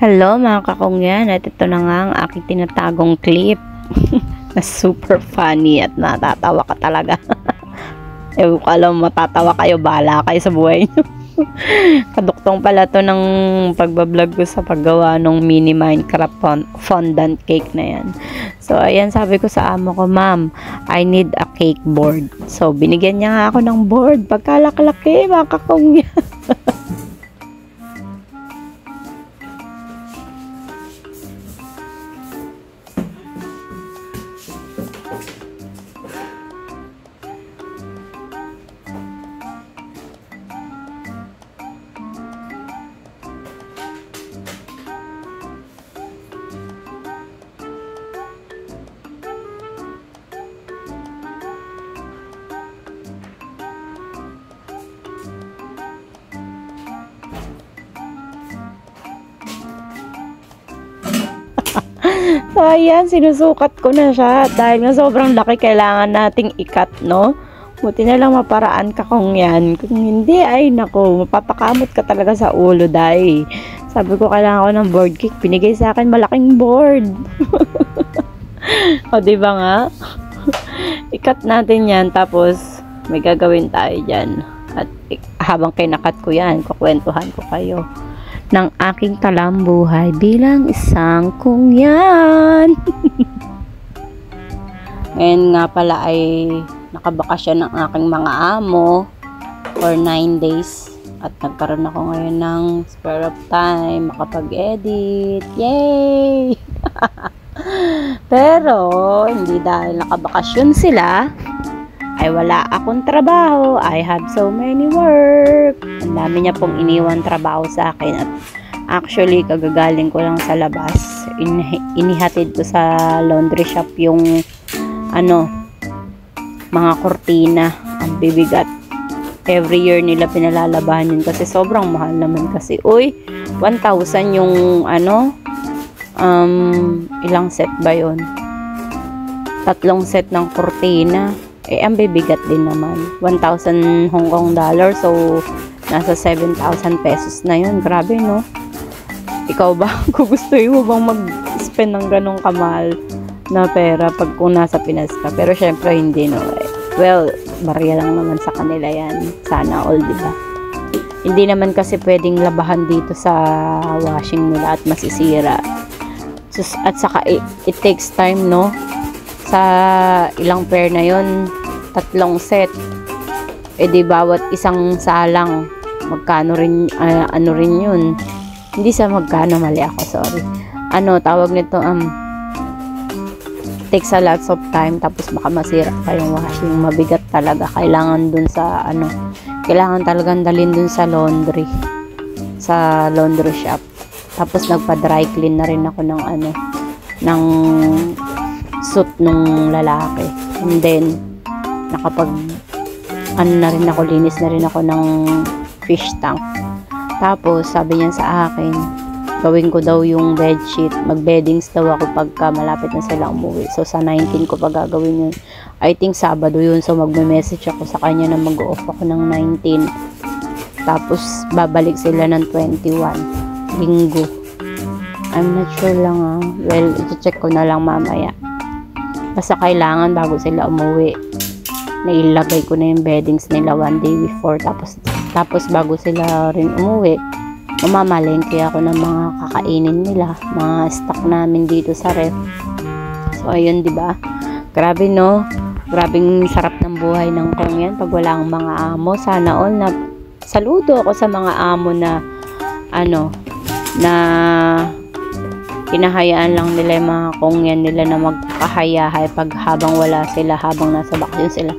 Hello mga kakongyan, at ito na nga ang aking tinatagong clip na super funny at natatawa ka talaga. Ewan ko alam, matatawa kayo, bahala kayo sa buhay nyo. Kaduktong pala to ng pagbablog ko sa paggawa ng mini Minecraft fondant cake na yan. So ayan, sabi ko sa amo ko, ma'am, I need a cake board. So binigyan niya nga ako ng board, pagkalaki-laki mga kakongyan. So ayan, sinusukat ko na siya dahil nga sobrang laki, kailangan nating ikat, no? Buti na lang maparaan ka kung yan. Kung hindi, ay nako, mapapakamot ka talaga sa ulo dahil sabi ko kailangan ko ng board cake, pinigay sa akin malaking board. O diba nga? Ikat natin yan, tapos may gagawin tayo dyan. At habang kinakat ko yan, kukwentuhan ko kayo ng aking talambuhay bilang isang kungyan. Ngayon nga pala ay nakabakasyon ng aking mga amo for 9 days at nagkaroon ako ngayon ng spare of time makapag-edit. Yay! Pero hindi dahil nakabakasyon sila ay wala akong trabaho. I have so many work. Ang dami niya pong iniwan trabaho sa akin. At actually, kagagaling ko lang sa labas. Inihatid ko sa laundry shop yung mga kurtina. Ang bibigat. Every year nila pinalalabahan yun kasi sobrang mahal naman kasi. Uy, 1,000 yung ilang set ba yun? 3 set ng kurtina. Eh, ang bibigat din naman. 1,000 Hong Kong dollar. So, nasa 7,000 pesos na yun. Grabe, no? Ikaw ba? Kung gusto mo bang mag-spend ng ganong kamahal na pera pag kung nasa Pinas ka? Pero, syempre, hindi, no? Well, barya lang naman sa kanila yan. Sana all, diba? Hindi naman kasi pwedeng labahan dito sa washing nila at masisira. At saka, it takes time, no? Sa ilang pair na yon, 3 set. Eh di bawat isang salang magkano rin rin yun. Hindi sa magkano, mali ako, sorry. Tawag nito takes a lot of time, tapos baka masira pa yung washing. Mabigat talaga. Kailangan dun sa kailangan talagang dalhin dun sa laundry shop. Tapos nagpa-dry clean na rin ako ng suit nung lalaki. And then, linis na rin ako ng fish tank. Tapos, sabi niya sa akin, gawin ko daw yung bedsheet. Mag-beddings daw ako pagka malapit na sila umuwi. So, sa 19 ko pa gagawin yun. I think Sabado yun. So, magme-message ako sa kanya na mag-off ako ng 19. Tapos, babalik sila ng 21. Linggo. I'm not sure lang Well, i-check ko na lang mamaya. Basta kailangan bago sila umuwi, nailagay ko na yung beddings nila 1 day before. Tapos bago sila rin umuwi, mamamalengke ako ng mga kakainin nila, mga stock namin dito sa ref. So ayun, diba? Grabe, no? Grabing sarap ng buhay ng kongyan pag wala ang mga amo. Sana all na saludo ako sa mga amo na hinahayaan lang nila yung mga kongyan nila na magkahayahay pag habang wala sila, habang nasa bakasyon sila.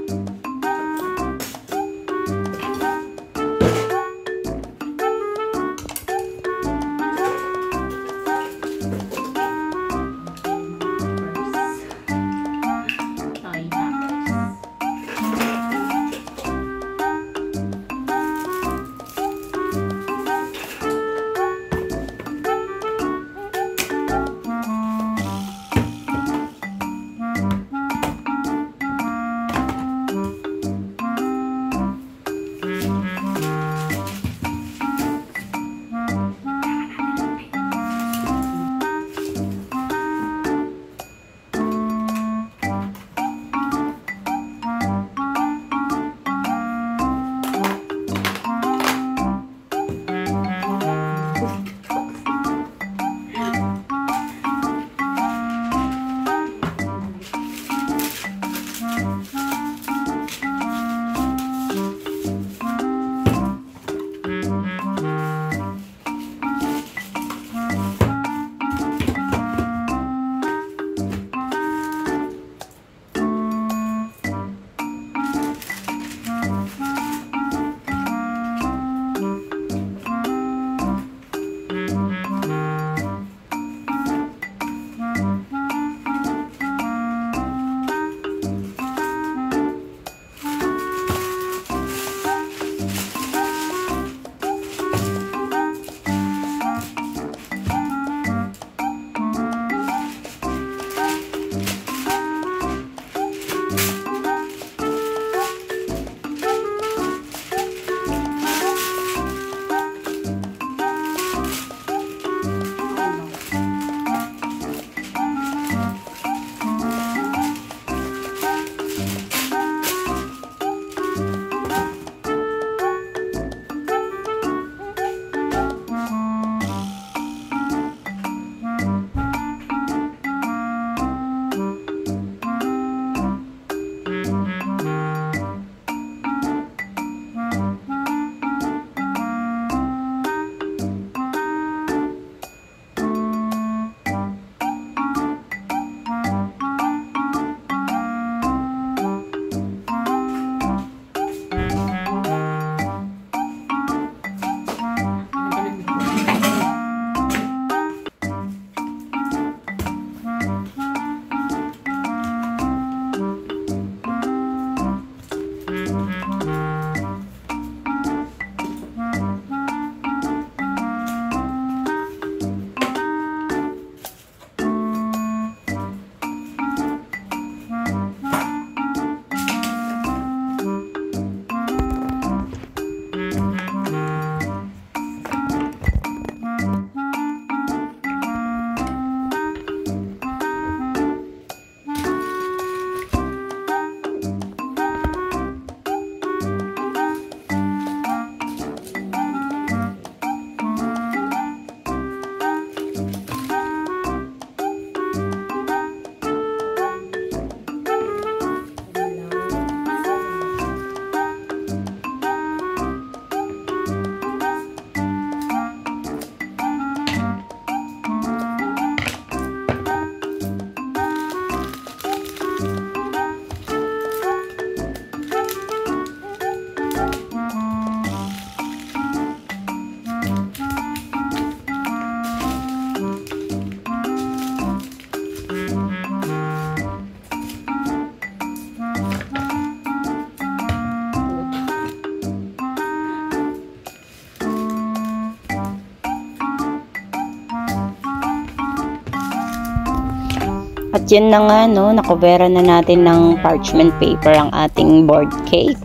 At yun na nga, no, nakubera na natin ng parchment paper ang ating board cake.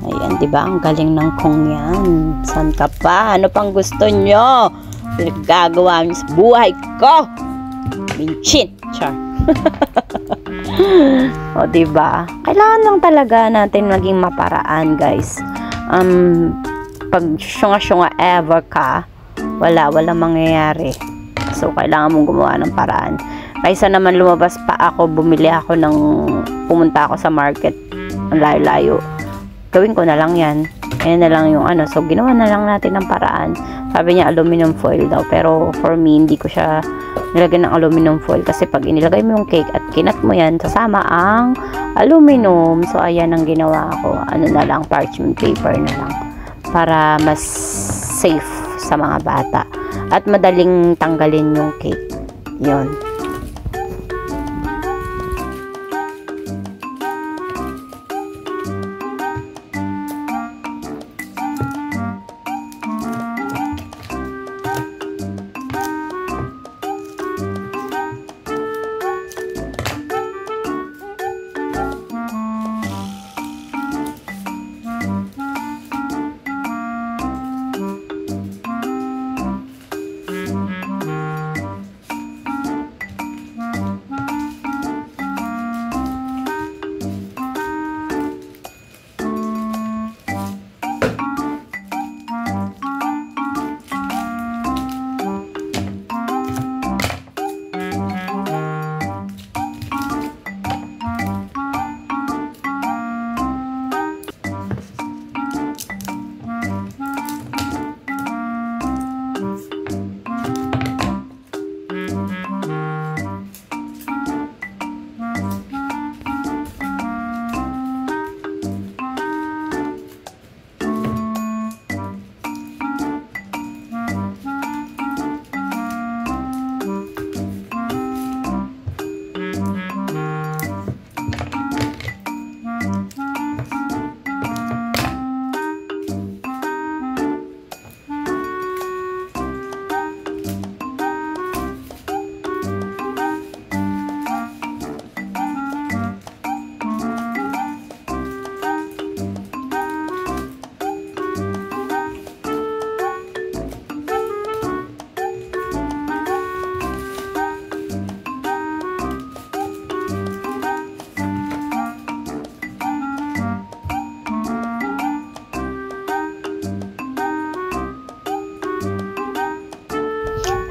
Ayan, di ba? Ang galing ng kong yan. San ka pa? Ano pang gusto nyo? Pinagagawa niyo sa buhay ko. Minchin. Char. O, di ba? Kailangan lang talaga natin maging maparaan, guys. Pag syunga-syunga ever ka, walang mangyayari. So, kailangan mong gumawa ng paraan. Kaysa naman lumabas pa ako, bumili ako pumunta ako sa market, ang layo-layo. Gawin ko na lang yan. Ayan na lang yung ano. So, ginawa na lang natin ng paraan. Sabi niya, aluminum foil daw. Pero, for me, hindi ko siya nilagyan ng aluminum foil. Kasi pag inilagay mo yung cake at kinat mo yan, sasama ang aluminum. So, ayan ang ginawa ko. Ano na lang, parchment paper na lang. Para mas safe sa mga bata. At madaling tanggalin yung cake. Yun.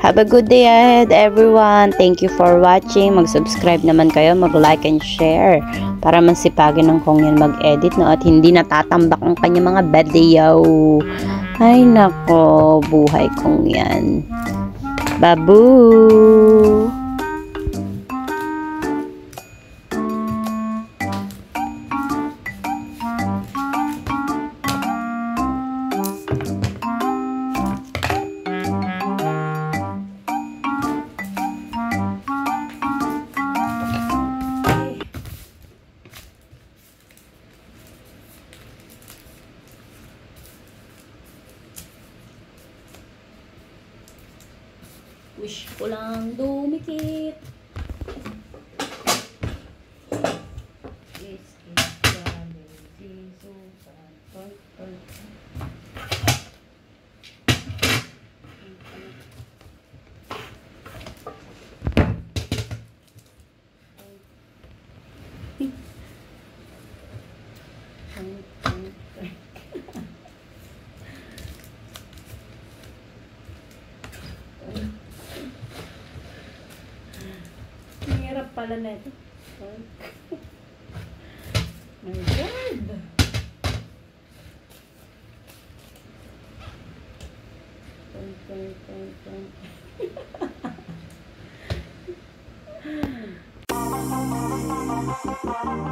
Have a good day ahead, everyone. Thank you for watching. Mag-subscribe naman kayo, mag-like and share para masipagin ng kong yan mag-edit, no? At hindi natatambak ang kanyang mga video. Ay nako, buhay kong yan. Babu! Wish ko lang dumikit. Yes, Jesus, hirap pala na ito. My God! Turn.